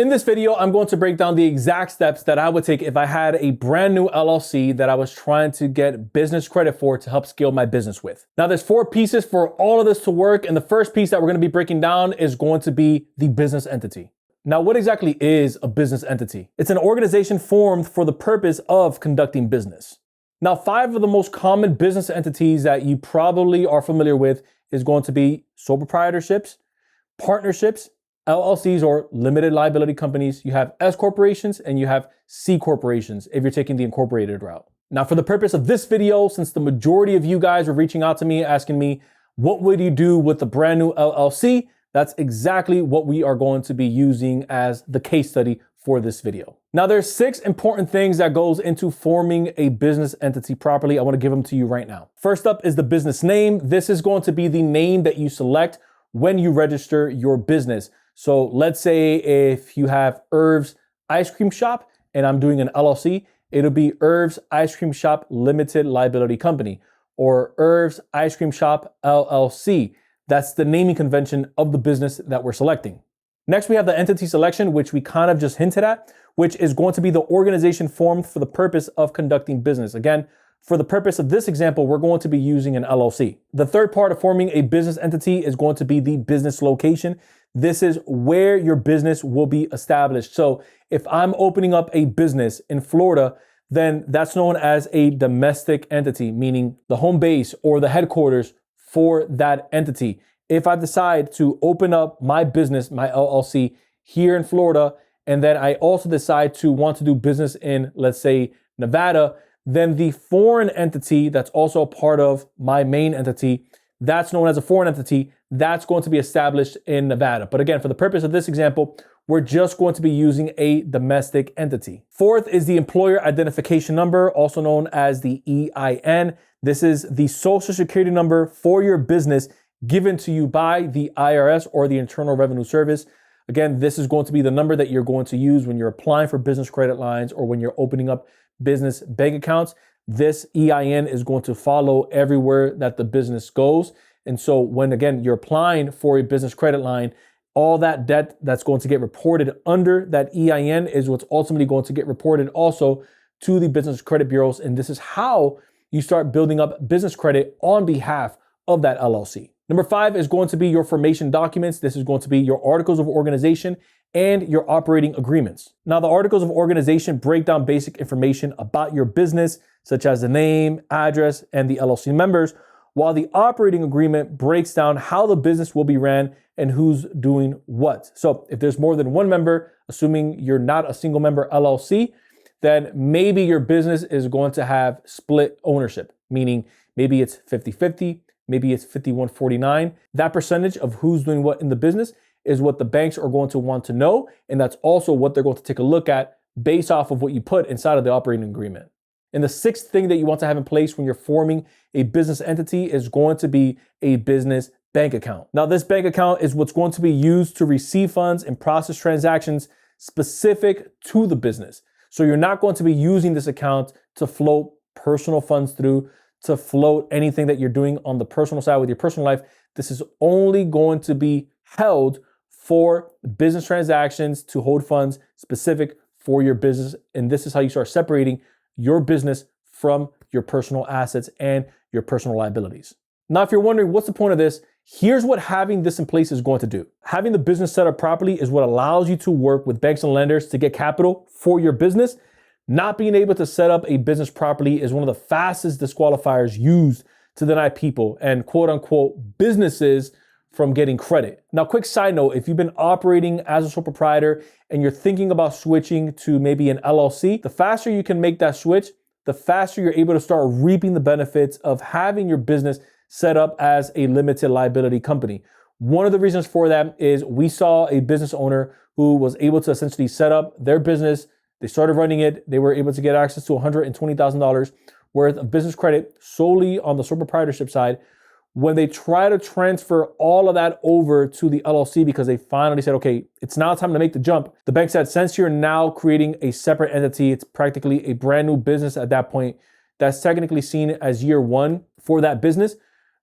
In this video, I'm going to break down the exact steps that I would take if I had a brand new LLC that I was trying to get business credit for to help scale my business with. Now, there's 4 pieces for all of this to work. And the first piece that we're going to be breaking down is going to be the business entity. Now, what exactly is a business entity? It's an organization formed for the purpose of conducting business. Now, 5 of the most common business entities that you probably are familiar with is going to be sole proprietorships, partnerships, LLCs or limited liability companies, you have S corporations, and you have C corporations if you're taking the incorporated route. Now, for the purpose of this video, since the majority of you guys are reaching out to me asking me, what would you do with the brand new LLC? That's exactly what we are going to be using as the case study for this video. Now, there's 6 important things that goes into forming a business entity properly. I want to give them to you right now. First up is the business name. This is going to be the name that you select when you register your business. So let's say if you have Irv's Ice Cream Shop and I'm doing an LLC, it'll be Irv's Ice Cream Shop Limited Liability Company or Irv's Ice Cream Shop LLC. That's the naming convention of the business that we're selecting. Next, we have the entity selection, which we kind of just hinted at, which is going to be the organization formed for the purpose of conducting business. Again, for the purpose of this example, we're going to be using an LLC. The third part of forming a business entity is going to be the business location. This is where your business will be established. So if I'm opening up a business in Florida, then that's known as a domestic entity, meaning the home base or the headquarters for that entity. If I decide to open up my business, my LLC here in Florida, and then I also decide to want to do business in, let's say, Nevada, then the foreign entity that's also a part of my main entity, that's known as a foreign entity, that's going to be established in Nevada. But again, for the purpose of this example, we're just going to be using a domestic entity. Fourth is the employer identification number, also known as the EIN. This is the social security number for your business given to you by the IRS or the Internal Revenue Service. Again, this is going to be the number that you're going to use when you're applying for business credit lines or when you're opening up business bank accounts. This EIN is going to follow everywhere that the business goes. And so when, again, you're applying for a business credit line, all that debt that's going to get reported under that EIN is what's ultimately going to get reported also to the business credit bureaus. And this is how you start building up business credit on behalf of that LLC. Number 5 is going to be your formation documents. This is going to be your articles of organization and your operating agreements. Now, the articles of organization break down basic information about your business, such as the name, address, and the LLC members, while the operating agreement breaks down how the business will be ran and who's doing what. So if there's more than one member, assuming you're not a single member LLC, then maybe your business is going to have split ownership, meaning maybe it's 50-50, maybe it's 51-49. That percentage of who's doing what in the business is what the banks are going to want to know. And that's also what they're going to take a look at based off of what you put inside of the operating agreement. And the 6th thing that you want to have in place when you're forming a business entity is going to be a business bank account. Now, this bank account is what's going to be used to receive funds and process transactions specific to the business. So you're not going to be using this account to float personal funds through, to float anything that you're doing on the personal side with your personal life. This is only going to be held for business transactions to hold funds specific for your business. And this is how you start separating your business from your personal assets and your personal liabilities. Now, if you're wondering what's the point of this, here's what having this in place is going to do. Having the business set up properly is what allows you to work with banks and lenders to get capital for your business. Not being able to set up a business properly is one of the fastest disqualifiers used to deny people and quote unquote businesses from getting credit. Now, quick side note, if you've been operating as a sole proprietor and you're thinking about switching to maybe an LLC, the faster you can make that switch, the faster you're able to start reaping the benefits of having your business set up as a limited liability company. One of the reasons for that is we saw a business owner who was able to essentially set up their business. They started running it. They were able to get access to $120,000 worth of business credit solely on the sole proprietorship side. When they try to transfer all of that over to the LLC because they finally said, okay, it's now time to make the jump. The bank said, since you're now creating a separate entity, it's practically a brand new business at that point. That's technically seen as year one for that business.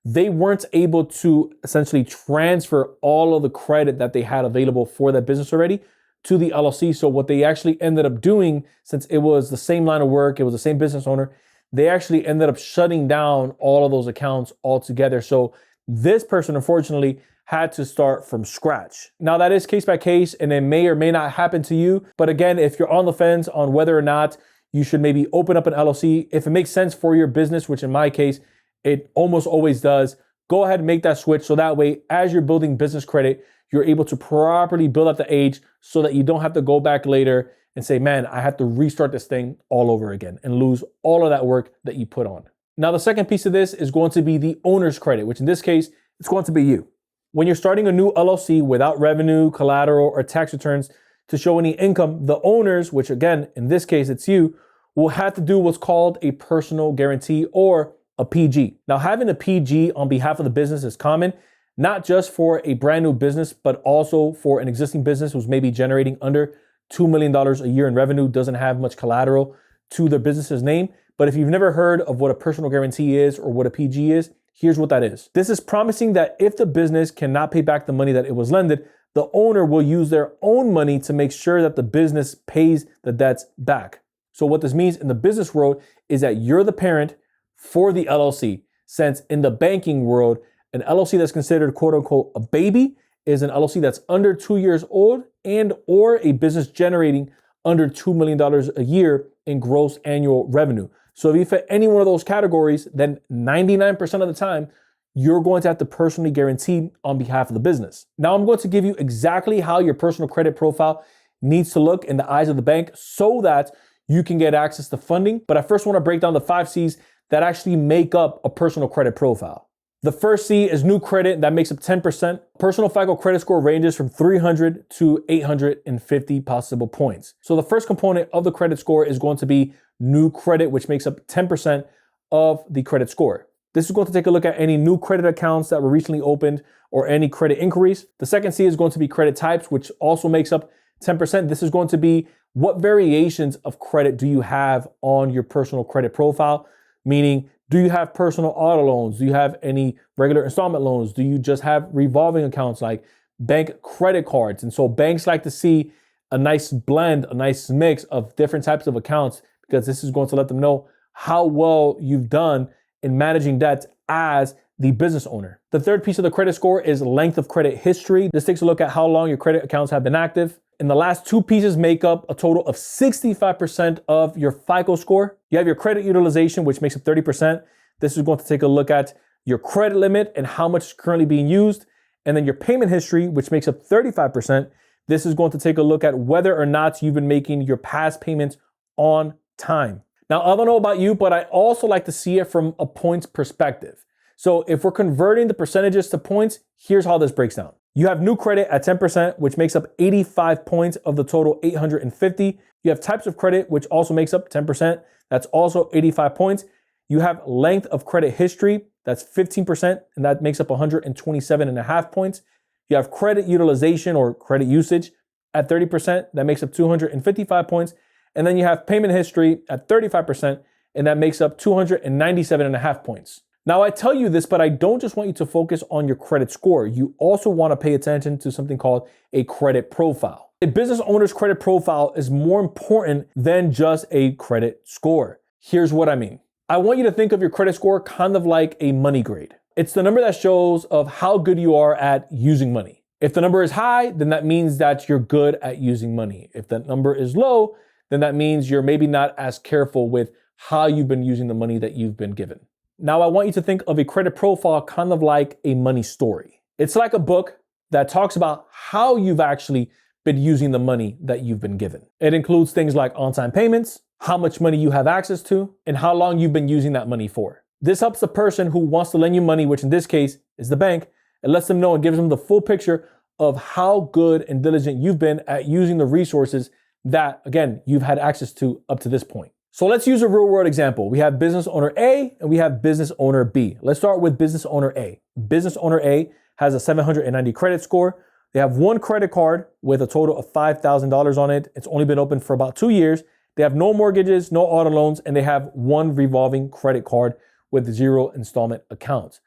They weren't able to essentially transfer all of the credit that they had available for that business already to the LLC. So what they actually ended up doing, since it was the same line of work, it was the same business owner, they actually ended up shutting down all of those accounts altogether. So this person, unfortunately, had to start from scratch. Now that is case by case, and it may or may not happen to you. But again, if you're on the fence on whether or not you should maybe open up an LLC, if it makes sense for your business, which in my case, it almost always does, go ahead and make that switch. So that way, as you're building business credit, you're able to properly build up the age so that you don't have to go back later and say, man, I have to restart this thing all over again and lose all of that work that you put on. Now, the second piece of this is going to be the owner's credit, which in this case, it's going to be you. When you're starting a new LLC without revenue, collateral, or tax returns to show any income, the owners, which again, in this case, it's you, will have to do what's called a personal guarantee or a PG. Now, having a PG on behalf of the business is common, not just for a brand new business, but also for an existing business who's maybe generating under $2 million a year in revenue, doesn't have much collateral to their business's name. But if you've never heard of what a personal guarantee is or what a PG is, here's what that is. This is promising that if the business cannot pay back the money that it was lended, the owner will use their own money to make sure that the business pays the debts back. So what this means in the business world is that you're the parent for the LLC, since in the banking world, an LLC that's considered quote unquote a baby is an LLC that's under 2 years old and or a business generating under $2 million a year in gross annual revenue. So if you fit any one of those categories, then 99% of the time, you're going to have to personally guarantee on behalf of the business. Now I'm going to give you exactly how your personal credit profile needs to look in the eyes of the bank so that you can get access to funding. But I first want to break down the 5 C's that actually make up a personal credit profile. The first C is new credit. That makes up 10%. Personal FICO credit score ranges from 300 to 850 possible points. So the first component of the credit score is going to be new credit, which makes up 10% of the credit score. This is going to take a look at any new credit accounts that were recently opened or any credit inquiries. The second C is going to be credit types, which also makes up 10%. This is going to be what variations of credit do you have on your personal credit profile? Meaning, do you have personal auto loans? Do you have any regular installment loans? Do you just have revolving accounts like bank credit cards? And so banks like to see a nice blend, a nice mix of different types of accounts, because this is going to let them know how well you've done in managing debts as the business owner. The third piece of the credit score is length of credit history. This takes a look at how long your credit accounts have been active. And the last 2 pieces make up a total of 65% of your FICO score. You have your credit utilization, which makes up 30%. This is going to take a look at your credit limit and how much is currently being used. And then your payment history, which makes up 35%. This is going to take a look at whether or not you've been making your past payments on time. Now, I don't know about you, but I also like to see it from a points perspective. So if we're converting the percentages to points, here's how this breaks down. You have new credit at 10%, which makes up 85 points of the total 850. You have types of credit, which also makes up 10%. That's also 85 points. You have length of credit history. That's 15%, and that makes up 127.5 points. You have credit utilization or credit usage at 30%. That makes up 255 points. And then you have payment history at 35%, and that makes up 297.5 points. Now, I tell you this, but I don't just want you to focus on your credit score. You also want to pay attention to something called a credit profile. A business owner's credit profile is more important than just a credit score. Here's what I mean. I want you to think of your credit score kind of like a money grade. It's the number that shows of how good you are at using money. If the number is high, then that means that you're good at using money. If that number is low, then that means you're maybe not as careful with how you've been using the money that you've been given. Now, I want you to think of a credit profile kind of like a money story. It's like a book that talks about how you've actually been using the money that you've been given. It includes things like on-time payments, how much money you have access to, and how long you've been using that money for. This helps the person who wants to lend you money, which in this case is the bank. It lets them know and gives them the full picture of how good and diligent you've been at using the resources that, again, you've had access to up to this point. So let's use a real world example. We have business owner A and we have business owner B. Let's start with business owner A. Business owner A has a 790 credit score. They have one credit card with a total of $5,000 on it. It's only been open for about 2 years. They have no mortgages, no auto loans, and they have one revolving credit card with 0 installment accounts.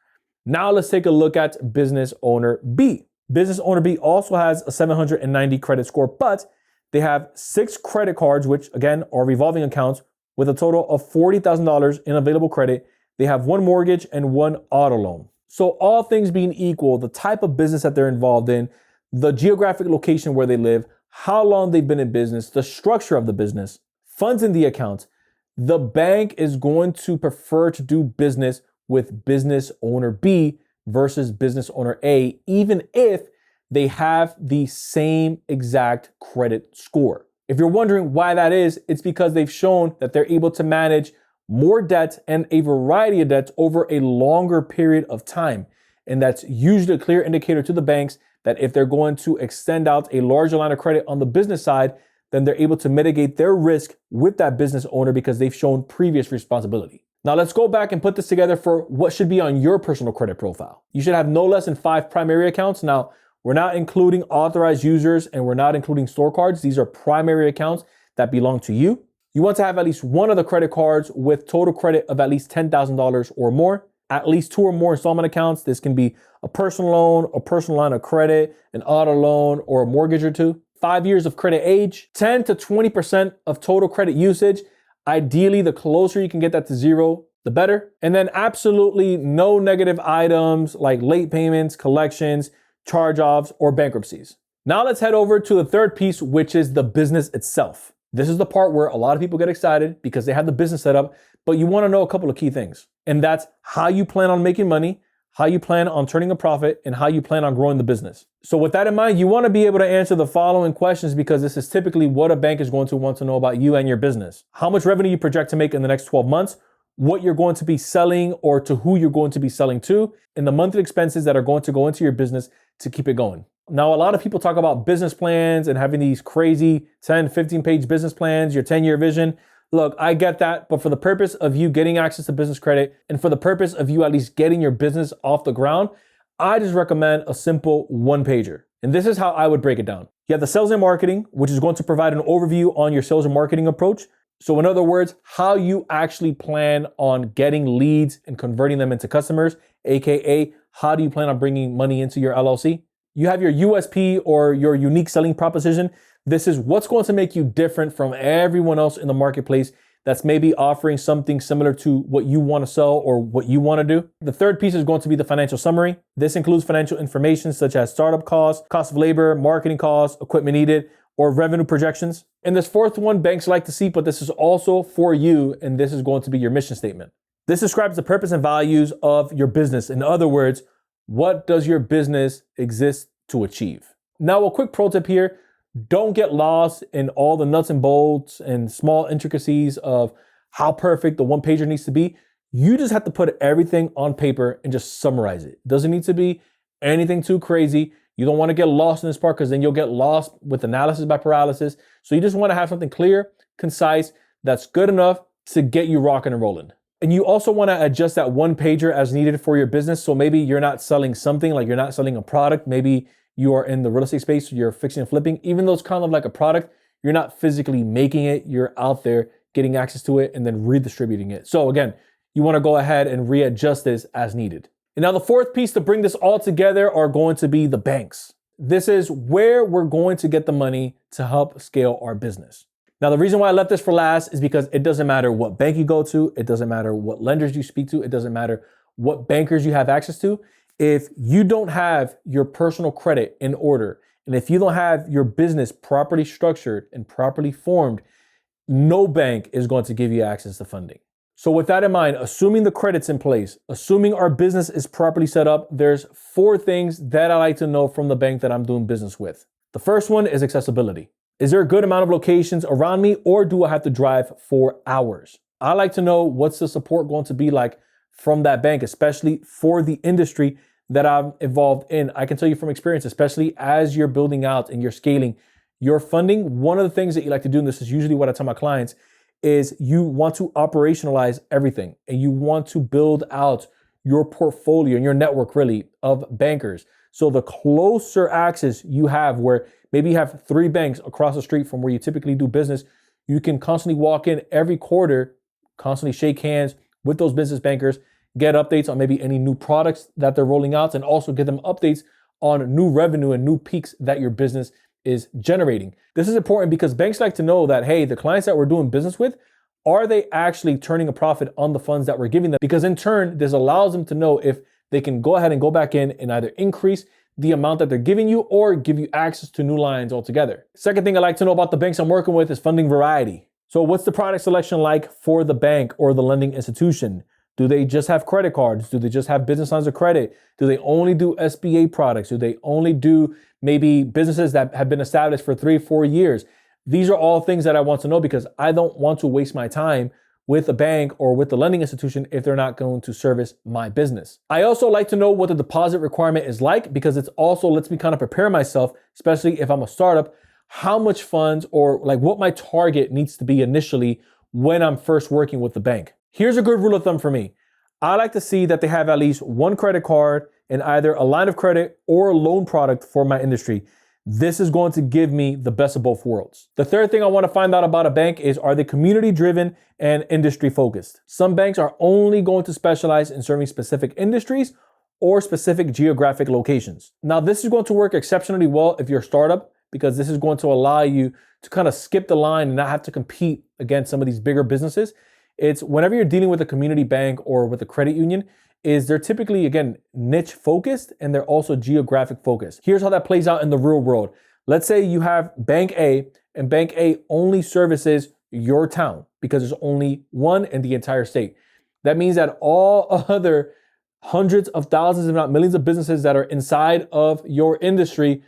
Now let's take a look at business owner B. Business owner B also has a 790 credit score, but They have 6 credit cards, which again are revolving accounts with a total of $40,000 in available credit. They have 1 mortgage and 1 auto loan. So all things being equal, the type of business that they're involved in, the geographic location where they live, how long they've been in business, the structure of the business, funds in the accounts, the bank is going to prefer to do business with business owner B versus business owner A, even if they have the same exact credit score. If you're wondering why that is, it's because they've shown that they're able to manage more debts and a variety of debts over a longer period of time. And that's usually a clear indicator to the banks that if they're going to extend out a larger line of credit on the business side, then they're able to mitigate their risk with that business owner because they've shown previous responsibility. Now let's go back and put this together for what should be on your personal credit profile. You should have no less than 5 primary accounts. Now, we're not including authorized users and we're not including store cards. These are primary accounts that belong to you. You want to have at least 1 of the credit cards with total credit of at least $10,000 or more, at least 2 or more installment accounts. This can be a personal loan, a personal line of credit, an auto loan, or a mortgage or 2. 5 years of credit age, 10 to 20% of total credit usage. Ideally, the closer you can get that to 0, the better. And then absolutely no negative items like late payments, collections, charge-offs, or bankruptcies. Now let's head over to the third piece, which is the business itself. This is the part where a lot of people get excited because they have the business set up, but you want to know a couple of key things. And that's how you plan on making money, how you plan on turning a profit, and how you plan on growing the business. So with that in mind, you want to be able to answer the following questions because this is typically what a bank is going to want to know about you and your business. How much revenue you project to make in the next 12 months, what you're going to be selling or to who you're going to be selling to, and the monthly expenses that are going to go into your business to keep it going. Now, a lot of people talk about business plans and having these crazy 10, 15-page business plans, your 10-year vision. Look, I get that, but for the purpose of you getting access to business credit and for the purpose of you at least getting your business off the ground, I just recommend a simple 1-pager. And this is how I would break it down. You have the sales and marketing, which is going to provide an overview on your sales and marketing approach. So in other words, how you actually plan on getting leads and converting them into customers, AKA, how do you plan on bringing money into your LLC? You have your USP or your unique selling proposition. This is what's going to make you different from everyone else in the marketplace that's maybe offering something similar to what you want to sell or what you want to do. The third piece is going to be the financial summary. This includes financial information such as startup costs, cost of labor, marketing costs, equipment needed, or revenue projections. And this fourth one, banks like to see, but this is also for you, and this is going to be your mission statement. This describes the purpose and values of your business. In other words, what does your business exist to achieve? Now, a quick pro tip here. Don't get lost in all the nuts and bolts and small intricacies of how perfect the 1-pager needs to be. You just have to put everything on paper and just summarize it. It doesn't need to be anything too crazy. You don't want to get lost in this part because then you'll get lost with analysis by paralysis. So you just want to have something clear, concise, that's good enough to get you rocking and rolling. And you also want to adjust that 1-pager as needed for your business. So maybe you're not selling something, like you're not selling a product. Maybe you are in the real estate space, you're fixing and flipping. Even though it's kind of like a product, you're not physically making it. You're out there getting access to it and then redistributing it. So again, you want to go ahead and readjust this as needed. And now the fourth piece to bring this all together are going to be the banks. This is where we're going to get the money to help scale our business. Now, the reason why I left this for last is because it doesn't matter what bank you go to. It doesn't matter what lenders you speak to. It doesn't matter what bankers you have access to. If you don't have your personal credit in order, and if you don't have your business properly structured and properly formed, no bank is going to give you access to funding. So with that in mind, assuming the credit's in place, assuming our business is properly set up, there's 4 things that I like to know from the bank that I'm doing business with. The first one is accessibility. Is there a good amount of locations around me, or do I have to drive 4 hours? I like to know what's the support going to be like from that bank, especially for the industry that I'm involved in. I can tell you from experience, especially as you're building out and you're scaling your funding, one of the things that you like to do, and this is usually what I tell my clients, is you want to operationalize everything and you want to build out your portfolio and your network really of bankers. So the closer access you have, where maybe you have 3 banks across the street from where you typically do business, you can constantly walk in every quarter, constantly shake hands with those business bankers, get updates on maybe any new products that they're rolling out, and also get them updates on new revenue and new peaks that your business is generating. This is important because banks like to know that, hey, the clients that we're doing business with, are they actually turning a profit on the funds that we're giving them? Because in turn, this allows them to know if they can go ahead and go back in and either increase the amount that they're giving you or give you access to new lines altogether. Second thing I like to know about the banks I'm working with is funding variety. So what's the product selection like for the bank or the lending institution? Do they just have credit cards? Do they just have business lines of credit? Do they only do SBA products? Do they only do maybe businesses that have been established for 3-4 years? These are all things that I want to know because I don't want to waste my time with a bank or with the lending institution if they're not going to service my business. I also like to know what the deposit requirement is like because it also lets me kind of prepare myself, especially if I'm a startup, how much funds or like what my target needs to be initially when I'm first working with the bank. Here's a good rule of thumb for me. I like to see that they have at least one credit card and either a line of credit or a loan product for my industry. This is going to give me the best of both worlds. The third thing I want to find out about a bank is, are they community driven and industry focused? Some banks are only going to specialize in serving specific industries or specific geographic locations. Now, this is going to work exceptionally well if you're a startup because this is going to allow you to kind of skip the line and not have to compete against some of these bigger businesses. It's whenever you're dealing with a community bank or with a credit union, is they're typically, again, niche focused and they're also geographic focused. Here's how that plays out in the real world. Let's say you have Bank A and Bank A only services your town because there's only one in the entire state. That means that all other hundreds of thousands, if not millions of businesses that are inside of your industry,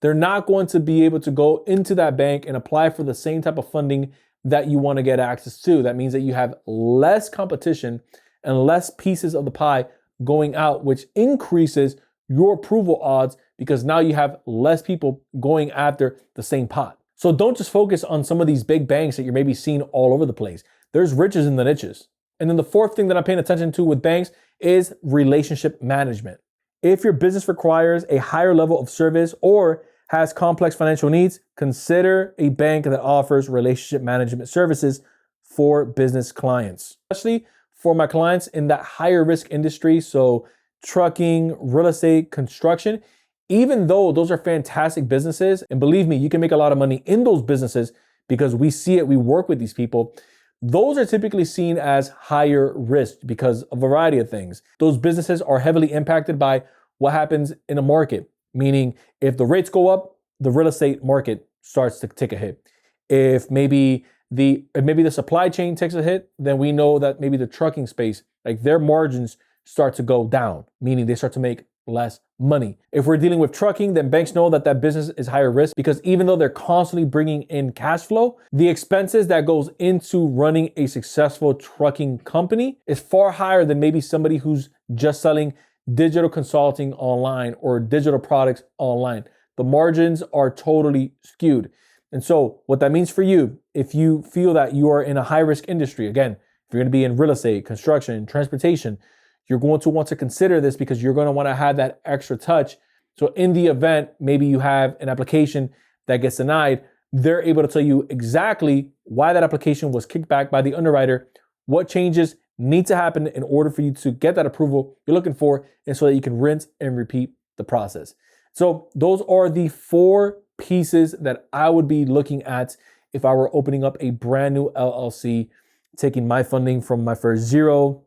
they're not going to be able to go into that bank and apply for the same type of funding that you want to get access to. That means that you have less competition and less pieces of the pie going out, which increases your approval odds because now you have less people going after the same pot. So don't just focus on some of these big banks that you're maybe seeing all over the place. There's riches in the niches. And then the fourth thing that I'm paying attention to with banks is relationship management. If your business requires a higher level of service or has complex financial needs, consider a bank that offers relationship management services for business clients, especially for my clients in that higher risk industry. So trucking, real estate, construction, even though those are fantastic businesses, and believe me, you can make a lot of money in those businesses because we see it, we work with these people. Those are typically seen as higher risk because of a variety of things. Those businesses are heavily impacted by what happens in a market. Meaning if the rates go up, the real estate market starts to take a hit. If maybe the supply chain takes a hit, then we know that maybe the trucking space, like their margins start to go down, meaning they start to make less money. If we're dealing with trucking, then banks know that that business is higher risk because even though they're constantly bringing in cash flow, the expenses that goes into running a successful trucking company is far higher than maybe somebody who's just selling digital consulting online or digital products online. The margins are totally skewed. And so what that means for you, if you feel that you are in a high risk industry, again, if you're going to be in real estate, construction, transportation, you're going to want to consider this because you're going to want to have that extra touch. So in the event, maybe you have an application that gets denied, they're able to tell you exactly why that application was kicked back by the underwriter, what changes need to happen in order for you to get that approval you're looking for, and so that you can rinse and repeat the process. So those are the 4 pieces that I would be looking at if I were opening up a brand new LLC, taking my funding from my first 0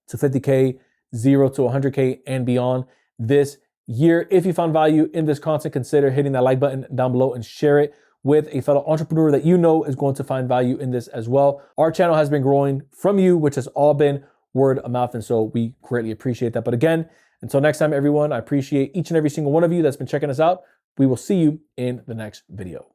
to 50K, 0 to 100K and beyond this year. If you found value in this content, consider hitting that like button down below and share it with a fellow entrepreneur that you know is going to find value in this as well. Our channel has been growing from you, which has all been word of mouth. And so we greatly appreciate that. But again, until next time, everyone, I appreciate each and every single one of you that's been checking us out. We will see you in the next video.